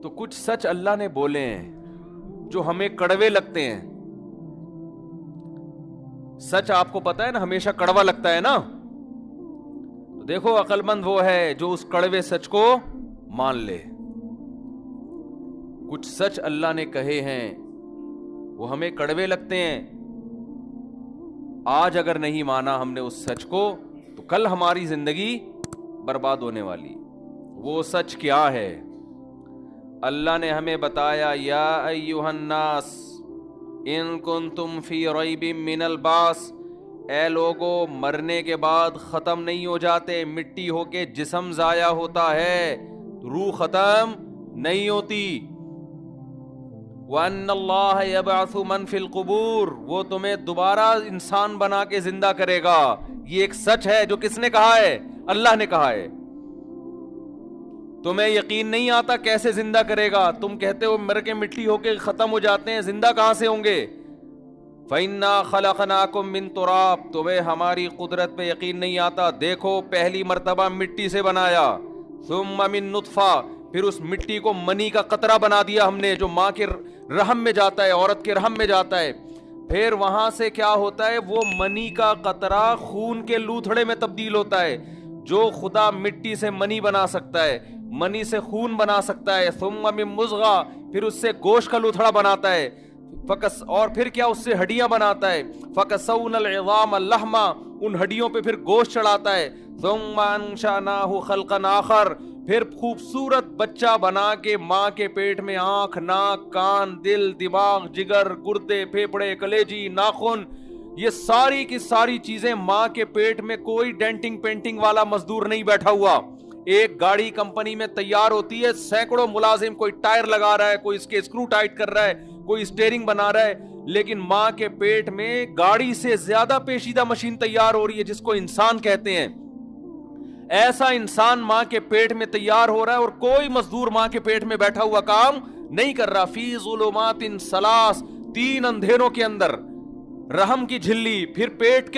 تو کچھ سچ اللہ نے بولے ہیں جو ہمیں کڑوے لگتے ہیں. سچ آپ کو پتا ہے نا ہمیشہ کڑوا لگتا ہے نا. تو دیکھو عقل مند وہ ہے جو اس کڑوے سچ کو مان لے. کچھ سچ اللہ نے کہے ہیں وہ ہمیں کڑوے لگتے ہیں. آج اگر نہیں مانا ہم نے اس سچ کو تو کل ہماری زندگی برباد ہونے والی. وہ سچ کیا ہے؟ اللہ نے ہمیں بتایا یا ایھا الناس ان کنتم فی ریب من البعث، اے لوگو مرنے کے بعد ختم نہیں ہو جاتے. مٹی ہو کے جسم ضائع ہوتا ہے، روح ختم نہیں ہوتی. وَأَنَّ اللَّهَ يَبْعَثُ مَن فِي الْقُبُورِ، وہ تمہیں دوبارہ انسان بنا کے زندہ کرے گا. یہ ایک سچ ہے جو کس نے کہا ہے؟ اللہ نے کہا ہے. تمہیں یقین نہیں آتا کیسے زندہ کرے گا؟ تم کہتے ہو مر کے مٹی ہو کے ختم ہو جاتے ہیں، زندہ کہاں سے ہوں گے؟ فَإِنَّا خَلَقْنَاكُم مِّن تُرَابٍ، تمہیں ہماری قدرت پہ یقین نہیں آتا. دیکھو پہلی مرتبہ مٹی سے بنایا، ثُمَّ مِن نُطْفَةٍ، پھر اس مٹی کو منی کا قطرہ بنا دیا ہم نے جو ماں کے رحم میں جاتا ہے، عورت کے رحم میں جاتا ہے. پھر وہاں سے کیا ہوتا ہے؟ وہ منی کا قطرہ خون کے لوتھڑے میں تبدیل ہوتا ہے. جو خدا مٹی سے منی بنا سکتا ہے، منی سے خون بنا سکتا ہے. ثم من مضغہ، پھر اس سے گوشت کا لوتھڑا بناتا ہے. اور پھر کیا اس سے ہڈیاں بناتا ہے. فکسونا العظام لحما، ان ہڈیوں پہ پھر گوشت چڑھاتا ہے. ثم انشأناہ خلقا آخر، پھر خوبصورت بچہ بنا کے ماں کے پیٹ میں آنکھ، ناک، کان، دل، دماغ، جگر، گردے، پھیپھڑے، کلیجی، ناخن، یہ ساری کی ساری چیزیں ماں کے پیٹ میں. کوئی ڈینٹنگ پینٹنگ والا مزدور نہیں بیٹھا ہوا. ایک گاڑی کمپنی میں تیار ہوتی ہے، سینکڑوں ملازم، کوئی ٹائر لگا رہا ہے، کوئی اس کے اسکرو ٹائٹ کر رہا ہے، کوئی اسٹیئرنگ بنا رہا ہے. لیکن ماں کے پیٹ میں گاڑی سے زیادہ پیچیدہ مشین تیار ہو رہی ہے جس کو انسان کہتے ہیں. ایسا انسان ماں کے پیٹ میں تیار ہو رہا ہے اور کوئی مزدور ماں کے پیٹ میں بیٹھا ہوا کام نہیں کر رہا. فی ظلمات ثلاث، تین اندھیروں کے اندر. رحم کی جھلی، پھر پیٹ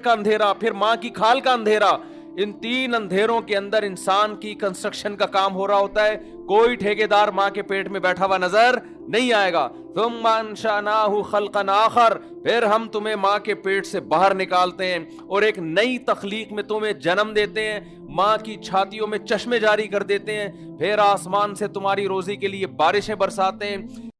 کا اندھیرا، پھر ماں کی کھال کا اندھیرا. ان تین اندھیروں کے اندر انسان کی کنسٹرکشن کا کام ہو رہا ہوتا ہے. کوئی ٹھیکیدار ماں کے پیٹ میں بیٹھا ہوا نظر نہیں آئے گا. ثم انشأناہ خلقا آخر، پھر ہم تمہیں ماں کے پیٹ سے باہر نکالتے ہیں اور ایک نئی تخلیق میں تمہیں جنم دیتے ہیں. ماں کی چھاتیوں میں چشمے جاری کر دیتے ہیں. پھر آسمان سے تمہاری روزی کے لیے بارشیں برساتے ہیں.